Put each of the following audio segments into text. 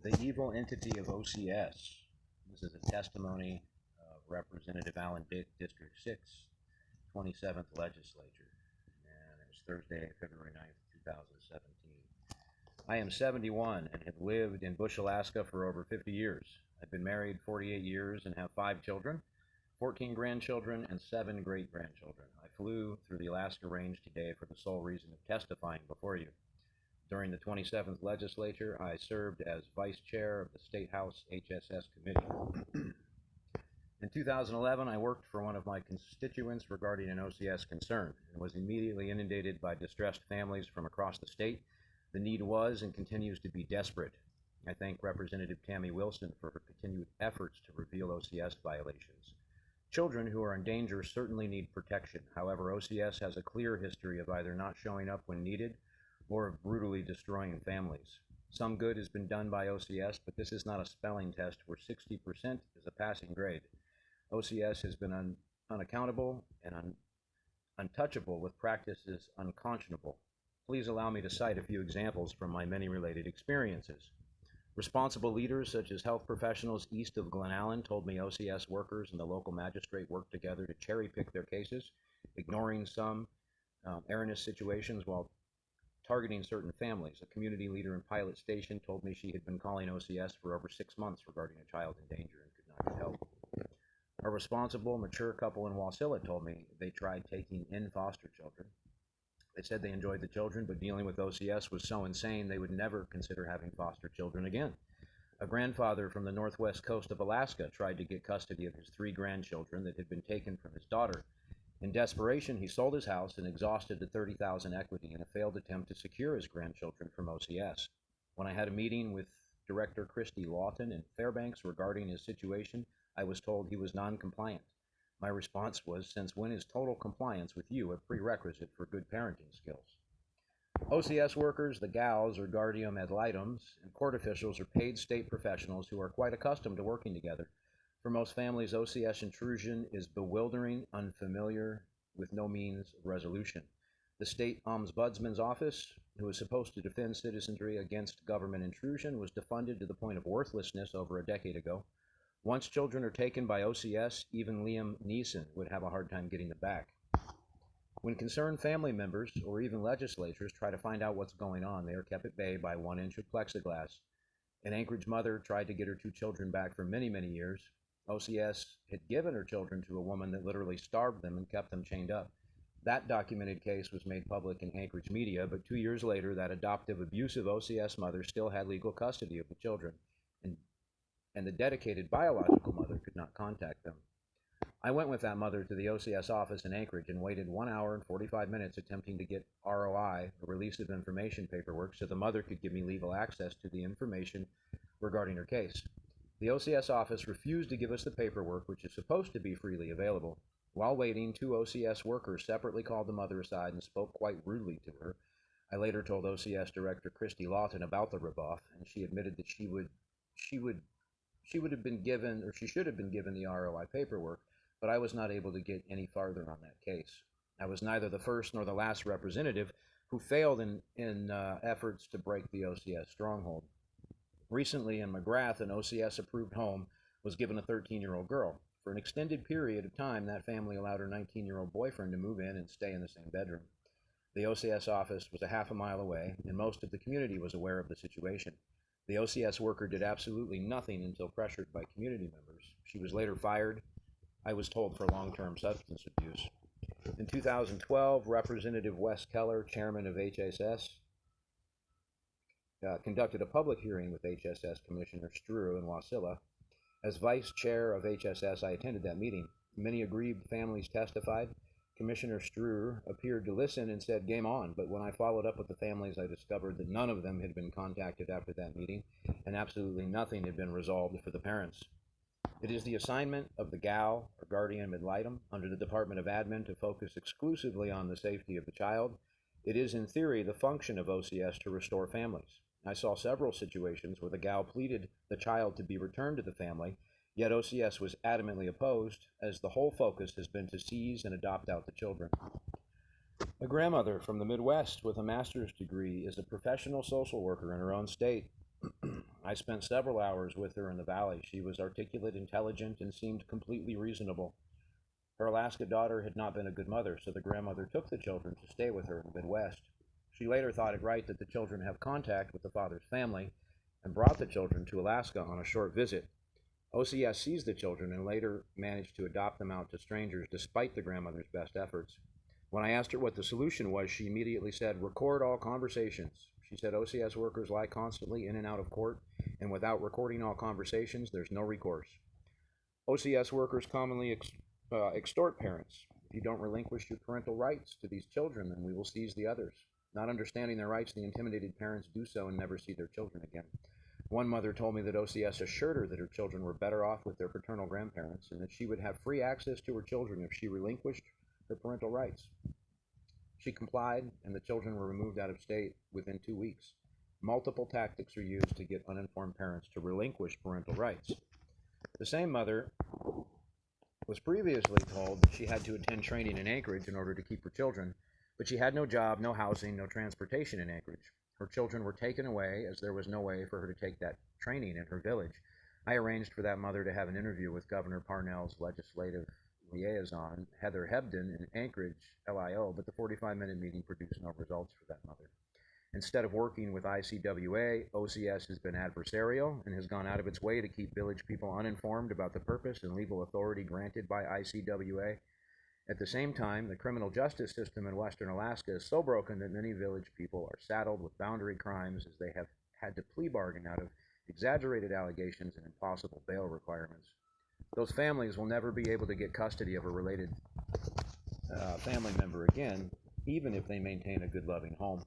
The evil entity of OCS. This is a testimony of Representative Alan Dick, District 6, 27th Legislature, and it was Thursday, February 9th, 2017. I am 71 and have lived in Bush, Alaska for over 50 years. I've been married 48 years and have 5 children, 14 grandchildren, and 7 great-grandchildren. I flew through the Alaska Range today for the sole reason of testifying before you. During the 27th Legislature, I served as Vice Chair of the State House HSS Committee. In 2011, I worked for one of my constituents regarding an OCS concern and was immediately inundated by distressed families from across the state. The need was and continues to be desperate. I thank Representative Tammy Wilson for her continued efforts to reveal OCS violations. Children who are in danger certainly need protection. However, OCS has a clear history of either not showing up when needed or of brutally destroying families. Some good has been done by OCS, but this is not a spelling test where 60% is a passing grade. OCS has been unaccountable and untouchable with practices unconscionable. Please allow me to cite a few examples from my many related experiences. Responsible leaders such as health professionals east of Glen Allen told me OCS workers and the local magistrate worked together to cherry pick their cases, ignoring some erroneous situations while targeting certain families. A community leader in Pilot Station told me she had been calling OCS for over 6 months regarding a child in danger and could not get help. A responsible, mature couple in Wasilla told me they tried taking in foster children. They said they enjoyed the children, but dealing with OCS was so insane they would never consider having foster children again. A grandfather from the northwest coast of Alaska tried to get custody of his 3 grandchildren that had been taken from his daughter. In desperation, he sold his house and exhausted the $30,000 equity in a failed attempt to secure his grandchildren from OCS. When I had a meeting with Director Christy Lawton in Fairbanks regarding his situation, I was told he was non-compliant. My response was, since when is total compliance with you a prerequisite for good parenting skills? OCS workers, the gals, or guardium ad litem, and court officials are paid state professionals who are quite accustomed to working together. For most families, OCS intrusion is bewildering, unfamiliar, with no means of resolution. The state ombudsman's office, who is supposed to defend citizenry against government intrusion, was defunded to the point of worthlessness over a decade ago. Once children are taken by OCS, even Liam Neeson would have a hard time getting them back. When concerned family members or even legislatures try to find out what's going on, they are kept at bay by 1 inch of plexiglass. An Anchorage mother tried to get her 2 children back for many, many years. OCS had given her children to a woman that literally starved them and kept them chained up. That documented case was made public in Anchorage media, but 2 years later, that adoptive, abusive OCS mother still had legal custody of the children, and the dedicated biological mother could not contact them. I went with that mother to the OCS office in Anchorage and waited 1 hour and 45 minutes attempting to get ROI, a release of information paperwork, so the mother could give me legal access to the information regarding her case. The OCS office refused to give us the paperwork, which is supposed to be freely available. While waiting, 2 OCS workers separately called the mother aside and spoke quite rudely to her. I later told OCS Director Christy Lawton about the rebuff, and she admitted that she should have been given the ROI paperwork, but I was not able to get any farther on that case. I was neither the first nor the last representative who failed in efforts to break the OCS stronghold. Recently in McGrath, an OCS-approved home was given a 13-year-old girl. For an extended period of time, that family allowed her 19-year-old boyfriend to move in and stay in the same bedroom. The OCS office was a half a mile away, and most of the community was aware of the situation. The OCS worker did absolutely nothing until pressured by community members. She was later fired, I was told, for long-term substance abuse. In 2012, Representative Wes Keller, chairman of HSS, conducted a public hearing with HSS Commissioner Strew in Wasilla. As vice chair of HSS, I attended that meeting. Many aggrieved families testified. Commissioner Strew appeared to listen and said, "Game on," but when I followed up with the families, I discovered that none of them had been contacted after that meeting, and absolutely nothing had been resolved for the parents. It is the assignment of the GAL, or guardian ad litem, under the Department of Admin to focus exclusively on the safety of the child. It is, in theory, the function of OCS to restore families. I saw several situations where the GAL pleaded the child to be returned to the family, yet OCS was adamantly opposed, as the whole focus has been to seize and adopt out the children. A grandmother from the Midwest with a master's degree is a professional social worker in her own state. I spent several hours with her in the valley. She was articulate, intelligent, and seemed completely reasonable. Her Alaska daughter had not been a good mother, so the grandmother took the children to stay with her in the Midwest. She later thought it right that the children have contact with the father's family and brought the children to Alaska on a short visit. OCS seized the children and later managed to adopt them out to strangers despite the grandmother's best efforts. When I asked her what the solution was, she immediately said, "Record all conversations." She said OCS workers lie constantly in and out of court, and without recording all conversations, there's no recourse. OCS workers commonly extort parents. If you don't relinquish your parental rights to these children, then we will seize the others. Not understanding their rights, the intimidated parents do so and never see their children again. One mother told me that OCS assured her that her children were better off with their paternal grandparents and that she would have free access to her children if she relinquished her parental rights. She complied, and the children were removed out of state within 2 weeks. Multiple tactics are used to get uninformed parents to relinquish parental rights. The same mother was previously told that she had to attend training in Anchorage in order to keep her children, but she had no job, no housing, no transportation in Anchorage. Her children were taken away as there was no way for her to take that training in her village. I arranged for that mother to have an interview with Governor Parnell's legislative liaison, Heather Hebden, in Anchorage, LIO, but the 45-minute meeting produced no results for that mother. Instead of working with ICWA, OCS has been adversarial and has gone out of its way to keep village people uninformed about the purpose and legal authority granted by ICWA. At the same time, the criminal justice system in western Alaska is so broken that many village people are saddled with boundary crimes as they have had to plea bargain out of exaggerated allegations and impossible bail requirements. Those families will never be able to get custody of a related family member again, even if they maintain a good, loving home.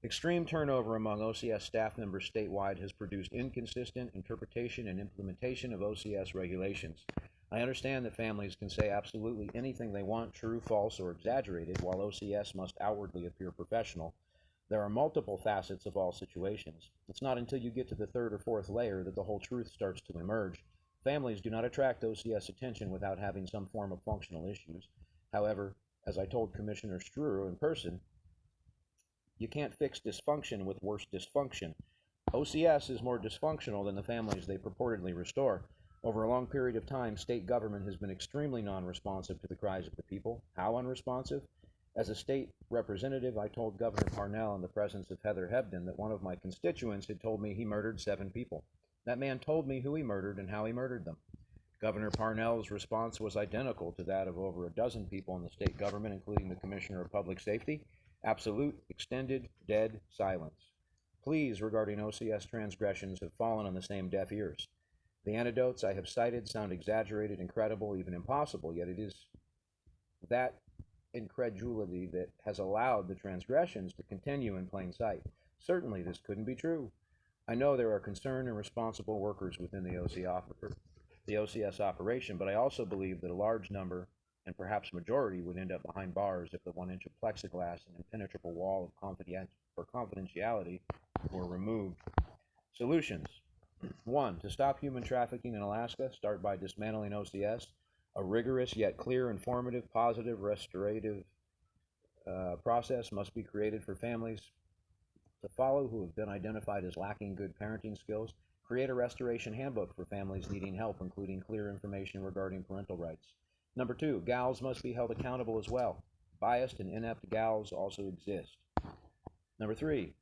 Extreme turnover among OCS staff members statewide has produced inconsistent interpretation and implementation of OCS regulations. I understand that families can say absolutely anything they want, true, false, or exaggerated, while OCS must outwardly appear professional. There are multiple facets of all situations. It's not until you get to the third or fourth layer that the whole truth starts to emerge. Families do not attract OCS attention without having some form of functional issues. However, as I told Commissioner Struer in person, you can't fix dysfunction with worse dysfunction. OCS is more dysfunctional than the families they purportedly restore. Over a long period of time, state government has been extremely non-responsive to the cries of the people. How unresponsive? As a state representative, I told Governor Parnell in the presence of Heather Hebden that one of my constituents had told me he murdered 7 people. That man told me who he murdered and how he murdered them. Governor Parnell's response was identical to that of over a dozen people in the state government, including the Commissioner of Public Safety. Absolute, extended, dead silence. Pleas regarding OCS transgressions have fallen on the same deaf ears. The anecdotes I have cited sound exaggerated, incredible, even impossible, yet it is that incredulity that has allowed the transgressions to continue in plain sight. Certainly this couldn't be true. I know there are concerned and responsible workers within the OCS operation, but I also believe that a large number, and perhaps majority, would end up behind bars if the 1-inch of plexiglass and impenetrable wall of confidentiality were removed. Solutions. 1. To stop human trafficking in Alaska, start by dismantling OCS. A rigorous yet clear, informative, positive, restorative process must be created for families to follow who have been identified as lacking good parenting skills. Create a restoration handbook for families needing help, including clear information regarding parental rights. Number 2, gals must be held accountable as well. Biased and inept gals also exist. Number 3,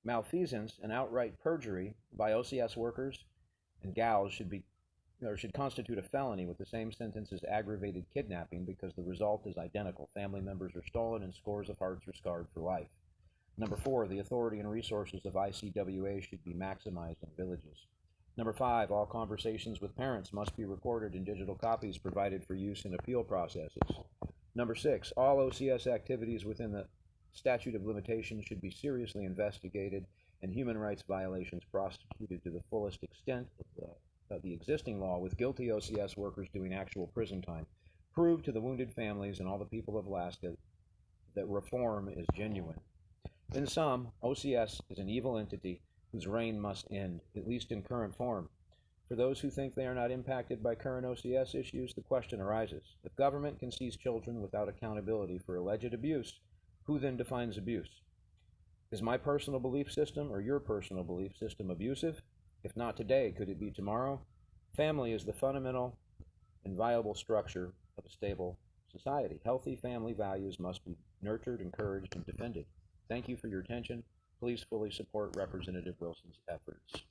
malfeasance and outright perjury by OCS workers and gals should constitute a felony with the same sentence as aggravated kidnapping because the result is identical. Family members are stolen and scores of hearts are scarred for life. Number 4, the authority and resources of ICWA should be maximized in villages. Number 5, all conversations with parents must be recorded in digital copies provided for use in appeal processes. Number 6, all OCS activities within the statute of limitations should be seriously investigated and human rights violations prosecuted to the fullest extent of the existing law, with guilty OCS workers doing actual prison time. Prove to the wounded families and all the people of Alaska that reform is genuine. In sum, OCS is an evil entity whose reign must end, at least in current form. For those who think they are not impacted by current OCS issues, the question arises: if government can seize children without accountability for alleged abuse, who then defines abuse? Is my personal belief system or your personal belief system abusive? If not today, could it be tomorrow? Family is the fundamental and viable structure of a stable society. Healthy family values must be nurtured, encouraged, and defended. Thank you for your attention. Please fully support Representative Wilson's efforts.